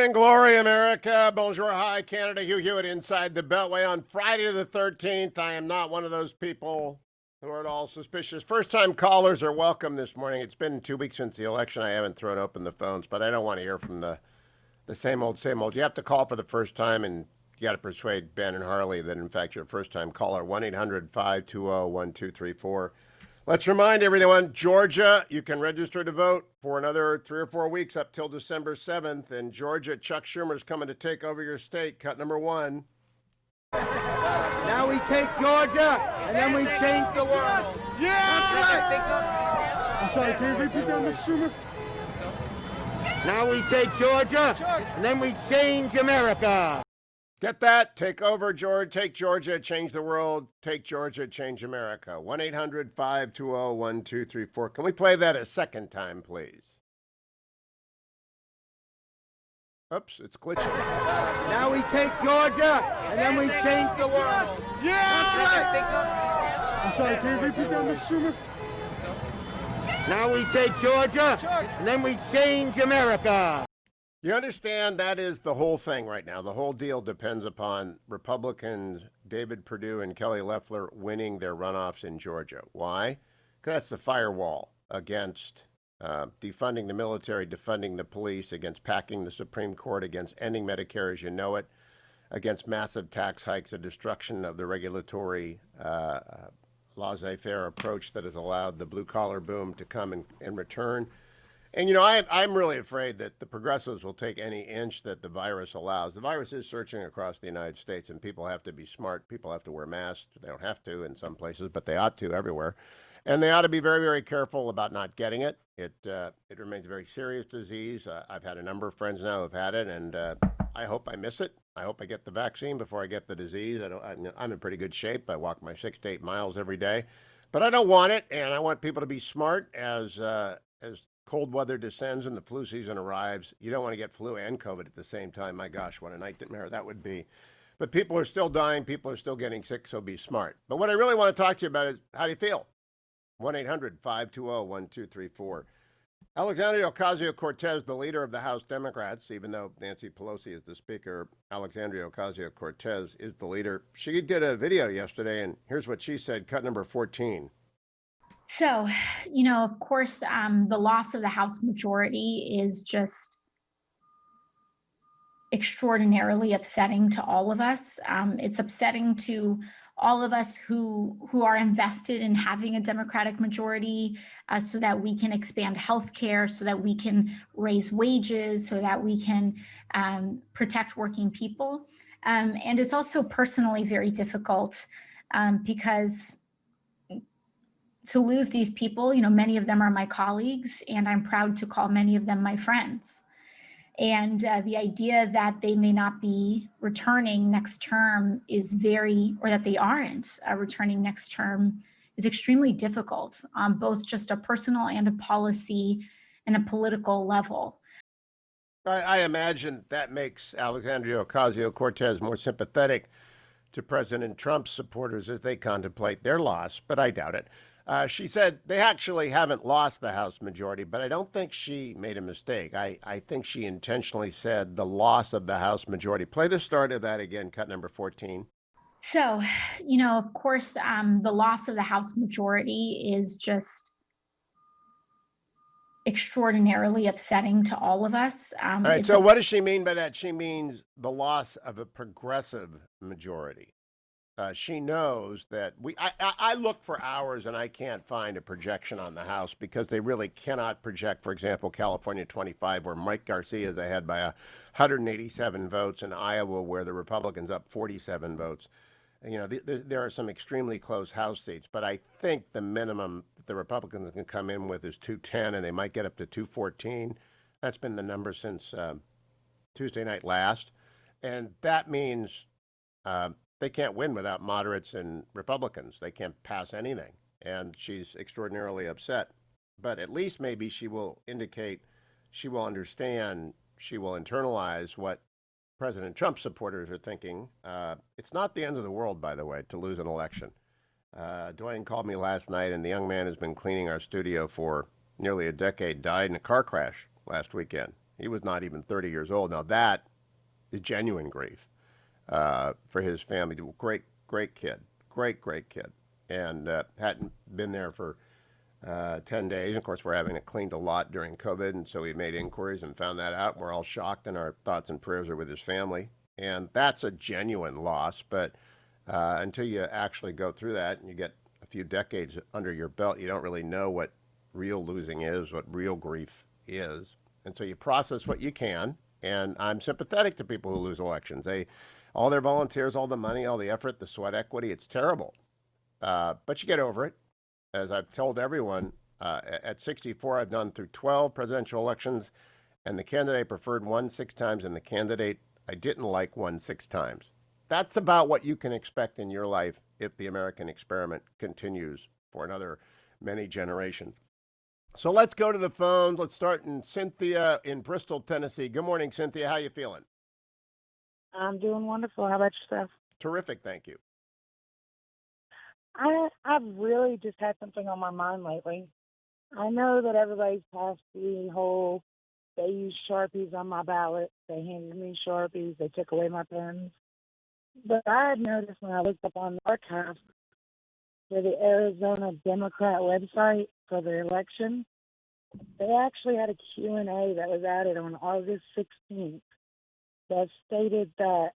And glory, America. Bonjour, hi, Canada. Hugh Hewitt inside the Beltway on Friday the 13th. I am not one of those people who are at all suspicious. First-time callers are welcome this morning. It's been 2 weeks since the election. I haven't thrown open the phones, but I don't want to hear from the same old, same old. You have to call for the first time, and you got to persuade Ben and Harley that, in fact, you're a first-time caller. 1-800-520-1234. Let's remind everyone, Georgia, you can register to vote for another 3 or 4 weeks up till December 7th. In Georgia, Chuck Schumer's coming to take over your state. Cut number one. Now we take Georgia, and then we change the world. Yeah! I'm sorry, can you repeat that, Mr. Schumer? Now we take Georgia, and then we change America. Get that? Take over, Georgia. Take Georgia, change the world. Take Georgia, change America. 1-800-520-1234. Can we play that a second time, please? Oops, it's glitching. Now we take Georgia, and then we change the world. Yeah! I'm sorry, can you repeat that, Mr. Schumer? Now we take Georgia, and then we change America. You understand that is the whole thing right now. The whole deal depends upon Republicans David Perdue and Kelly Loeffler winning their runoffs in Georgia. Why? Because that's the firewall against defunding the military, defunding the police, against packing the Supreme Court, against ending Medicare as you know it, against massive tax hikes, a destruction of the regulatory laissez-faire approach that has allowed the blue-collar boom to come in return. And, you know, I'm really afraid that the progressives will take any inch that the virus allows. The virus is searching across the United States, and people have to be smart. People have to wear masks. They don't have to in some places, but they ought to everywhere. And they ought to be very, very careful about not getting it. It remains a very serious disease. I've had a number of friends now who've had it, and I hope I miss it. I hope I get the vaccine before I get the disease. I'm in pretty good shape. I walk my 6 to 8 miles every day. But I don't want it, and I want people to be smart as cold weather descends and the flu season arrives. You don't want to get flu and COVID at the same time. My gosh, what a nightmare that would be. But people are still dying. People are still getting sick, so be smart. But what I really want to talk to you about is, how do you feel? 1-800-520-1234. Alexandria Ocasio-Cortez, the leader of the House Democrats, even though Nancy Pelosi is the speaker, Alexandria Ocasio-Cortez is the leader. She did a video yesterday, and here's what she said, cut number 14. So, of course, the loss of the House majority is just extraordinarily upsetting to all of us. It's upsetting to all of us who are invested in having a Democratic majority so that we can expand healthcare, so that we can raise wages, so that we can protect working people. And it's also personally very difficult because to lose these people, many of them are my colleagues, and I'm proud to call many of them my friends. And the idea that they may not be returning next term or that they aren't returning next term is extremely difficult on both just a personal and a policy and a political level. I imagine that makes Alexandria Ocasio-Cortez more sympathetic to President Trump's supporters as they contemplate their loss, but I doubt it. She said they actually haven't lost the House majority, but I don't think she made a mistake. I think she intentionally said the loss of the House majority. Play the start of that again, cut number 14. So, of course, the loss of the House majority is just extraordinarily upsetting to all of us. All right, so what does she mean by that? She means the loss of a progressive majority. She knows that I look for hours and I can't find a projection on the House because they really cannot project, for example, California 25, where Mike Garcia is ahead by 187 votes, and Iowa, where the Republicans up 47 votes. There are some extremely close House seats, but I think the minimum that the Republicans can come in with is 210, and they might get up to 214. That's been the number since Tuesday night last. And that means they can't win without moderates and Republicans. They can't pass anything. And she's extraordinarily upset. But at least maybe she will indicate, she will understand, she will internalize what President Trump's supporters are thinking. It's not the end of the world, by the way, to lose an election. Dwayne called me last night, and the young man who's been cleaning our studio for nearly a decade died in a car crash last weekend. He was not even 30 years old. Now that is genuine grief for his family. Great, great kid. Great, great kid. And hadn't been there for 10 days. Of course, we're having it cleaned a lot during COVID, and so we made inquiries and found that out. We're all shocked, and our thoughts and prayers are with his family. And that's a genuine loss, but until you actually go through that and you get a few decades under your belt, you don't really know what real losing is, what real grief is. And so you process what you can, and I'm sympathetic to people who lose elections. All their volunteers, all the money, all the effort, the sweat equity, it's terrible. But you get over it. As I've told everyone, at 64, I've done through 12 presidential elections, and the candidate I preferred won 6 times, and the candidate I didn't like won 6 times. That's about what you can expect in your life if the American experiment continues for another many generations. So let's go to the phones. Let's start in Cynthia in Bristol, Tennessee. Good morning, Cynthia. How you feeling? I'm doing wonderful. How about yourself? Terrific, thank you. I've really just had something on my mind lately. I know that everybody's passed the whole, they used Sharpies on my ballot. They handed me Sharpies. They took away my pens. But I had noticed when I looked up on the archive for the Arizona Democrat website for the election, they actually had a Q&A that was added on August 16th that stated that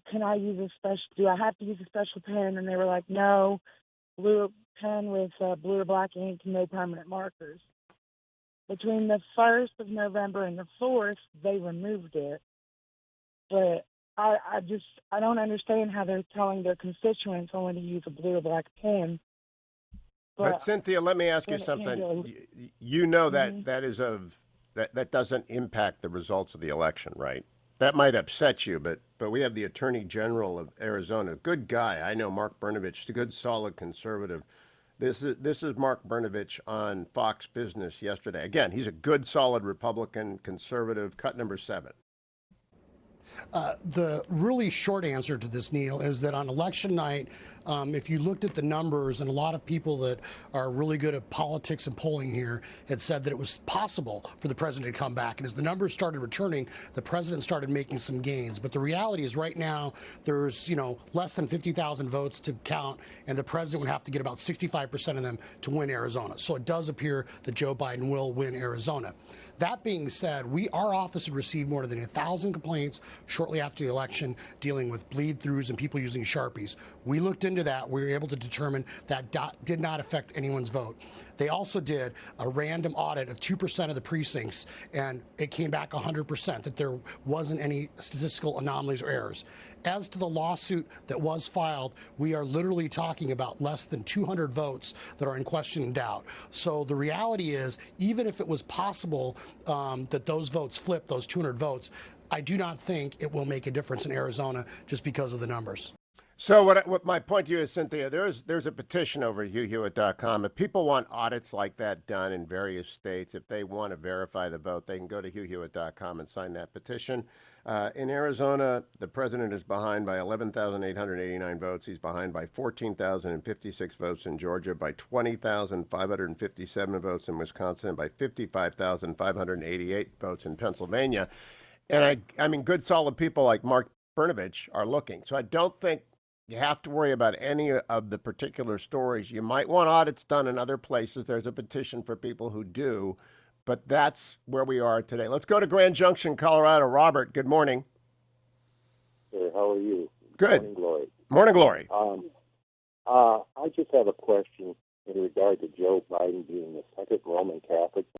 can I use do I have to use a special pen? And they were like, no, blue pen with blue or black ink, no permanent markers. Between the 1st of November and the 4th, they removed it. But I don't understand how they're telling their constituents only to use a blue or black pen. But Cynthia, let me ask you something. You know that that doesn't impact the results of the election, right? That might upset you, but we have the Attorney General of Arizona, good guy. I know Mark Brnovich, he's a good, solid conservative. This is Mark Brnovich on Fox Business yesterday. Again, he's a good, solid Republican conservative, cut number 7. The really short answer to this, Neil, is that on election night, if you looked at the numbers, and a lot of people that are really good at politics and polling here had said that it was possible for the president to come back. And as the numbers started returning, the president started making some gains. But the reality is right now there's, less than 50,000 votes to count, and the president would have to get about 65% of them to win Arizona. So it does appear that Joe Biden will win Arizona. That being said, our office had received more than 1,000 complaints shortly after the election dealing with bleed-throughs and people using Sharpies. We looked into that. We were able to determine that did not affect anyone's vote. They also did a random audit of 2% of the precincts, and it came back 100% that there wasn't any statistical anomalies or errors. As to the lawsuit that was filed, we are literally talking about less than 200 votes that are in question and doubt. So the reality is, even if it was possible that those votes flip, those 200 votes, I do not think it will make a difference in Arizona just because of the numbers. So what my point to you is, Cynthia, there's a petition over at HughHewitt.com. If people want audits like that done in various states, if they want to verify the vote, they can go to HughHewitt.com and sign that petition. In Arizona, the president is behind by 11,889 votes. He's behind by 14,056 votes in Georgia, by 20,557 votes in Wisconsin, and by 55,588 votes in Pennsylvania. And I mean, good, solid people like Mark Brnovich are looking. So I don't think you have to worry about any of the particular stories. You might want audits done in other places. There's a petition for people who do, but that's where we are today. Let's go to Grand Junction, Colorado. Robert, good morning. Hey, how are you? Good. Morning, Glory. Morning, Glory. I just have a question in regard to Joe Biden being the second Roman Catholic